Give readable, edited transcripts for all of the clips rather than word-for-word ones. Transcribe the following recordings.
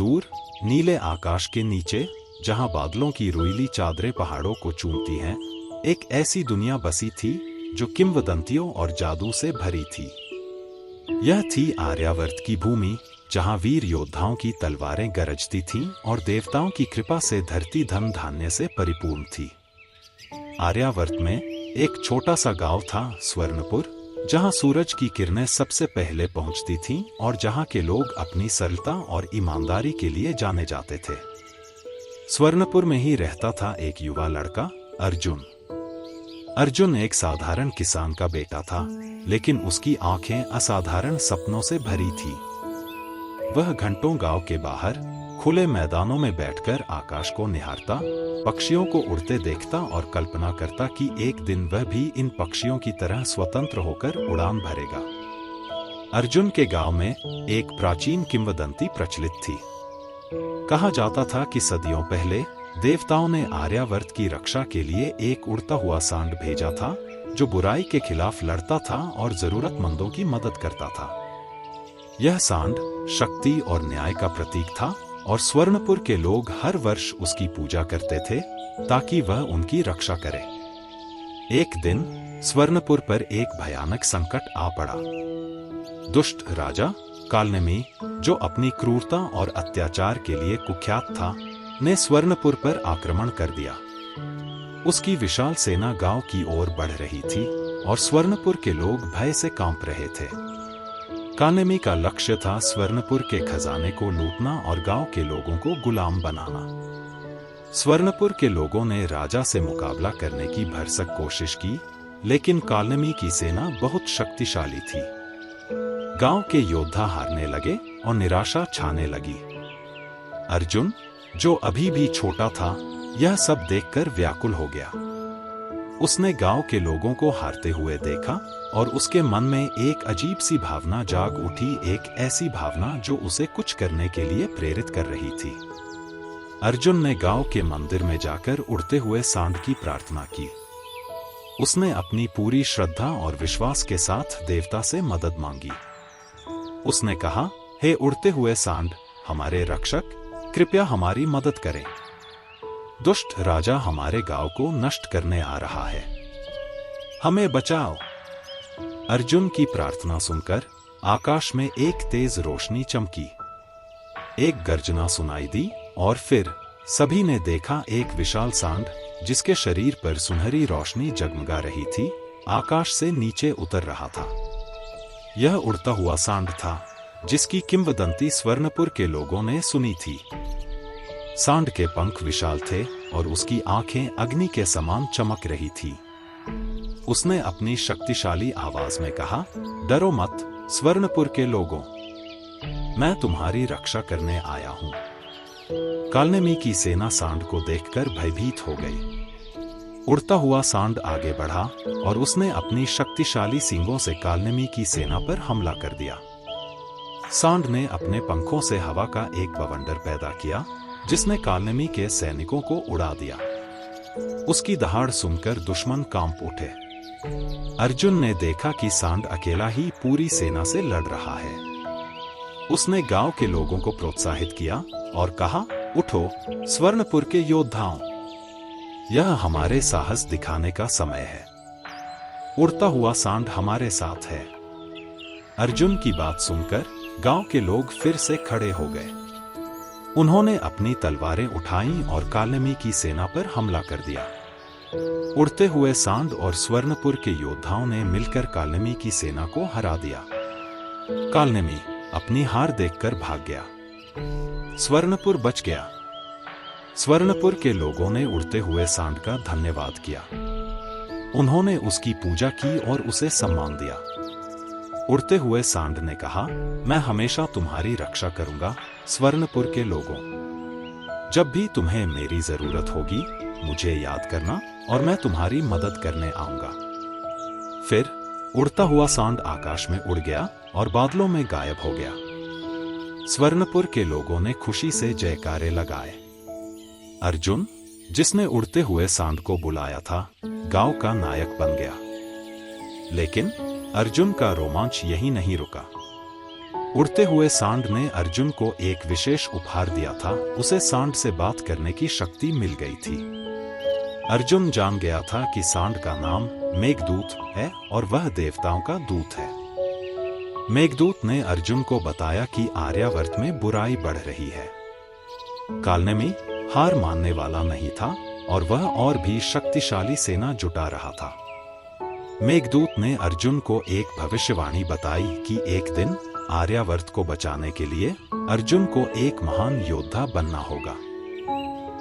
दूर नीले आकाश के नीचे, जहां बादलों की रोईली चादरें पहाड़ों को चूमती हैं, एक ऐसी दुनिया बसी थी जो किंवदंतियों और जादू से भरी थी। यह थी आर्यावर्त की भूमि, जहां वीर योद्धाओं की तलवारें गरजती थीं और देवताओं की कृपा से धरती धन धान्य से परिपूर्ण थी। आर्यावर्त में एक छोटा सा गांव था, स्वर्णपुर, जहां सूरज की किरणें सबसे पहले पहुंचती थीं और जहां के लोग अपनी सरलता और ईमानदारी के लिए जाने जाते थे। स्वर्णपुर में ही रहता था एक युवा लड़का, अर्जुन। अर्जुन एक साधारण किसान का बेटा था, लेकिन उसकी आंखें असाधारण सपनों से भरी थी। वह घंटों गांव के बाहर खुले मैदानों में बैठकर आकाश को निहारता, पक्षियों को उड़ते देखता और कल्पना करता कि एक दिन वह भी इन पक्षियों की तरह स्वतंत्र होकर उड़ान भरेगा। अर्जुन के गांव में एक प्राचीन किंवदंती प्रचलित थी। कहा जाता था कि सदियों पहले देवताओं ने आर्यावर्त की रक्षा के लिए एक उड़ता हुआ सांड भेजा था, जो बुराई के खिलाफ लड़ता था और जरूरतमंदों की मदद करता था। यह सांड शक्ति और न्याय का प्रतीक था और स्वर्णपुर के लोग हर वर्ष उसकी पूजा करते थे ताकि वह उनकी रक्षा करे। एक दिन स्वर्णपुर पर एक भयानक संकट आ पड़ा। दुष्ट राजा कालनेमी, जो अपनी क्रूरता और अत्याचार के लिए कुख्यात था, ने स्वर्णपुर पर आक्रमण कर दिया। उसकी विशाल सेना गांव की ओर बढ़ रही थी और स्वर्णपुर के लोग भय से कांप रहे थे। कालनेमी का लक्ष्य था स्वर्णपुर के खजाने को लूटना और गांव के लोगों को गुलाम बनाना। स्वर्णपुर के लोगों ने राजा से मुकाबला करने की भरसक कोशिश की, लेकिन कालनेमी की सेना बहुत शक्तिशाली थी। गांव के योद्धा हारने लगे और निराशा छाने लगी। अर्जुन, जो अभी भी छोटा था, यह सब देखकर व्याकुल हो गया। उसने गांव के लोगों को हारते हुए देखा और उसके मन में एक अजीब सी भावना जाग उठी, एक ऐसी भावना जो उसे कुछ करने के लिए प्रेरित कर रही थी। अर्जुन ने गांव के मंदिर में जाकर उड़ते हुए सांड की प्रार्थना की। उसने अपनी पूरी श्रद्धा और विश्वास के साथ देवता से मदद मांगी। उसने कहा, हे उड़ते हुए सांड, हमारे रक्षक, कृपया हमारी मदद करें। दुष्ट राजा हमारे गांव को नष्ट करने आ रहा है, हमें बचाओ। अर्जुन की प्रार्थना सुनकर आकाश में एक तेज रोशनी चमकी, एक गर्जना सुनाई दी और फिर सभी ने देखा एक विशाल सांड, जिसके शरीर पर सुनहरी रोशनी जगमगा रही थी, आकाश से नीचे उतर रहा था। यह उड़ता हुआ सांड था जिसकी किंवदंती स्वर्णपुर के लोगों ने सुनी थी। सांड के पंख विशाल थे और उसकी आंखें अग्नि के समान चमक रही थी। उसने अपनी शक्तिशाली आवाज में कहा, डरो मत स्वर्णपुर के लोगों, मैं तुम्हारी रक्षा करने आया हूं। कालनेमी की सेना सांड को देखकर भयभीत हो गई। उड़ता हुआ सांड आगे बढ़ा और उसने अपनी शक्तिशाली सींगों से कालनेमी की सेना पर हमला कर दिया। सांड ने अपने पंखों से हवा का एक बवंडर पैदा किया, जिसने कालनेमी के सैनिकों को उड़ा दिया। उसकी दहाड़ सुनकर दुश्मन कांप उठे। अर्जुन ने देखा कि सांड अकेला ही पूरी सेना से लड़ रहा है। उसने गांव के लोगों को प्रोत्साहित किया और कहा, उठो स्वर्णपुर के योद्धाओं, यह हमारे साहस दिखाने का समय है। उड़ता हुआ सांड हमारे साथ है। अर्जुन की बात सुनकर गांव के लोग फिर से खड़े हो गए। उन्होंने अपनी तलवारें उठाईं और कालनेमी की सेना पर हमला कर दिया। उड़ते हुए सांड और स्वर्णपुर के योद्धाओं ने मिलकर कालनेमी की सेना को हरा दिया। कालनेमी अपनी हार देखकर भाग गया। स्वर्णपुर बच गया। स्वर्णपुर के लोगों ने उड़ते हुए सांड का धन्यवाद किया। उन्होंने उसकी पूजा की और उसे सम्मान दिया। उड़ते हुए सांड ने कहा, मैं हमेशा तुम्हारी रक्षा करूंगा स्वर्णपुर के लोगों। जब भी तुम्हें मेरी जरूरत होगी, मुझे याद करना और मैं तुम्हारी मदद करने आऊंगा। फिर उड़ता हुआ सांड आकाश में उड़ गया और बादलों में गायब हो गया। स्वर्णपुर के लोगों ने खुशी से जयकारे लगाए। अर्जुन, जिसने उड़ते हुए सांड को बुलाया था, गांव का नायक बन गया। लेकिन अर्जुन का रोमांच यहीं नहीं रुका। उड़ते हुए सांड ने अर्जुन को एक विशेष उपहार दिया था। उसे सांड से बात करने की शक्ति मिल गई थी। अर्जुन जान गया था कि सांड का नाम मेघदूत है और वह देवताओं का दूत है। मेघदूत ने अर्जुन को बताया कि आर्यावर्त में बुराई बढ़ रही है। कालनेमी हार मानने वाला नहीं था और वह और भी शक्तिशाली सेना जुटा रहा था। मेघदूत ने अर्जुन को एक भविष्यवाणी बताई कि एक दिन आर्यावर्त को बचाने के लिए अर्जुन को एक महान योद्धा बनना होगा।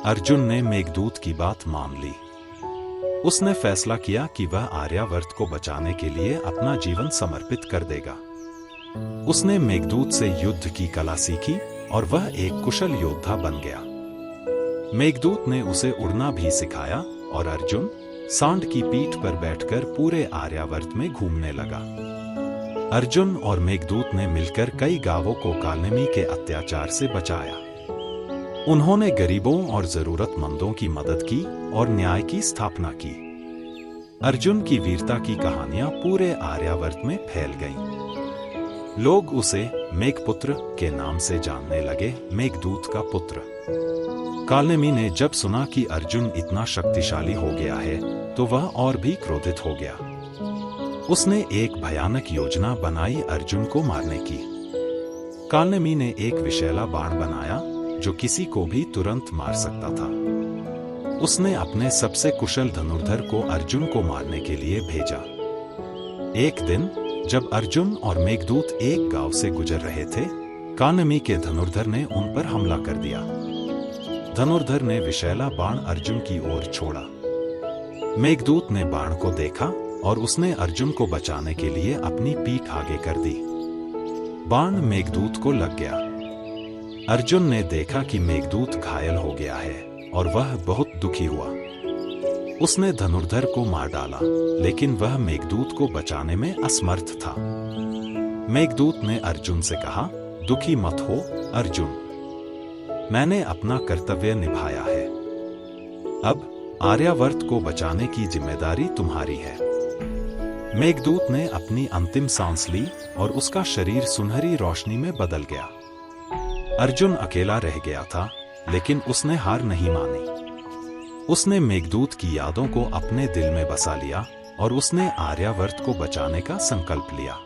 अर्जुन ने मेघदूत की बात मान ली। उसने फैसला किया कि वह आर्यावर्त को बचाने के लिए अपना जीवन समर्पित कर देगा। उसने मेघदूत से युद्ध की कला सीखी और वह एक कुशल योद्धा बन गया। मेघदूत ने उसे उड़ना भी सिखाया और अर्जुन सांड की पीठ पर बैठकर पूरे आर्यावर्त में घूमने लगा। अर्जुन और मेघदूत ने मिलकर कई गांवों को कालनेमी के अत्याचार से बचाया। उन्होंने गरीबों और जरूरतमंदों की मदद की और न्याय की स्थापना की। अर्जुन की वीरता की कहानियां पूरे आर्यावर्त में फैल गईं। लोग उसे मेघपुत्र के नाम से जानने लगे, मेघदूत का पुत्र। कालनेमी ने जब सुना कि अर्जुन इतना शक्तिशाली हो गया है तो वह और भी क्रोधित हो गया। उसने एक भयानक योजना बनाई अर्जुन को मारने की। कालनेमी ने एक विषैला बाण बनाया जो किसी को भी तुरंत मार सकता था। उसने अपने सबसे कुशल धनुर्धर को अर्जुन को मारने के लिए भेजा। एक दिन जब अर्जुन और मेघदूत एक गांव से गुजर रहे थे, कालनेमी के धनुर्धर ने उन पर हमला कर दिया। धनुर्धर ने विषैला बाण अर्जुन की ओर छोड़ा। मेघदूत ने बाण को देखा और उसने अर्जुन को बचाने के लिए अपनी पीठ आगे कर दी। बाण मेघदूत को लग गया। अर्जुन ने देखा कि मेघदूत घायल हो गया है और वह बहुत दुखी हुआ। उसने धनुर्धर को मार डाला, लेकिन वह मेघदूत को बचाने में असमर्थ था। मेघदूत ने अर्जुन से कहा, दुखी मत हो अर्जुन, मैंने अपना कर्तव्य निभाया है। अब आर्यावर्त को बचाने की जिम्मेदारी तुम्हारी है। मेघदूत ने अपनी अंतिम सांस ली और उसका शरीर सुनहरी रोशनी में बदल गया। अर्जुन अकेला रह गया था, लेकिन उसने हार नहीं मानी। उसने मेघदूत की यादों को अपने दिल में बसा लिया और उसने आर्यावर्त को बचाने का संकल्प लिया।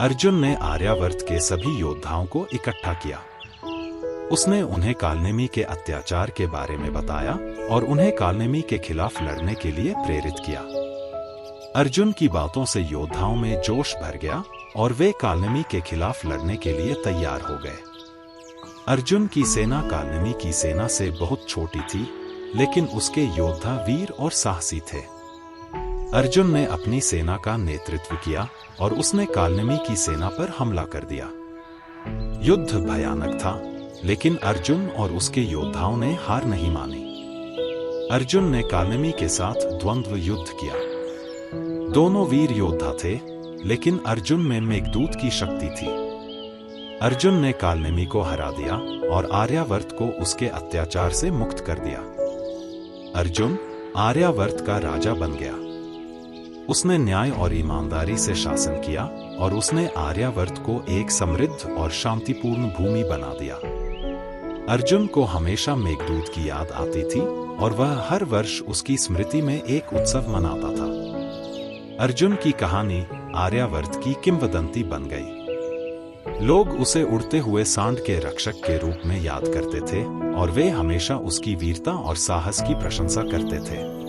अर्जुन ने आर्यावर्त के सभी योद्धाओं को इकट्ठा किया। उसने उन्हें कालनेमी के अत्याचार के बारे में बताया और उन्हें कालनेमी के खिलाफ लड़ने के लिए प्रेरित किया। अर्जुन की बातों से योद्धाओं में जोश भर गया और वे कालनेमी के खिलाफ लड़ने के लिए तैयार हो गए। अर्जुन की सेना कालनेमी की सेना से बहुत छोटी थी, लेकिन उसके योद्धा वीर और साहसी थे। अर्जुन ने अपनी सेना का नेतृत्व किया और उसने कालनेमी की सेना पर हमला कर दिया। युद्ध भयानक था, लेकिन अर्जुन और उसके योद्धाओं ने हार नहीं मानी। अर्जुन ने कालनेमी के साथ द्वंद्व युद्ध किया। दोनों वीर योद्धा थे, लेकिन अर्जुन में मेघदूत की शक्ति थी। अर्जुन ने कालनेमी को हरा दिया और आर्यावर्त को उसके अत्याचार से मुक्त कर दिया। अर्जुन आर्यावर्त का राजा बन गया। उसने न्याय और ईमानदारी से शासन किया और उसने आर्यावर्त को एक समृद्ध और शांतिपूर्ण भूमि बना दिया। अर्जुन को हमेशा मेघदूत की याद आती थी और वह हर वर्ष उसकी स्मृति में एक उत्सव मनाता था। अर्जुन की कहानी आर्यावर्त की किंवदंती बन गई। लोग उसे उड़ते हुए सांड के रक्षक के रूप में याद करते थे और वे हमेशा उसकी वीरता और साहस की प्रशंसा करते थे।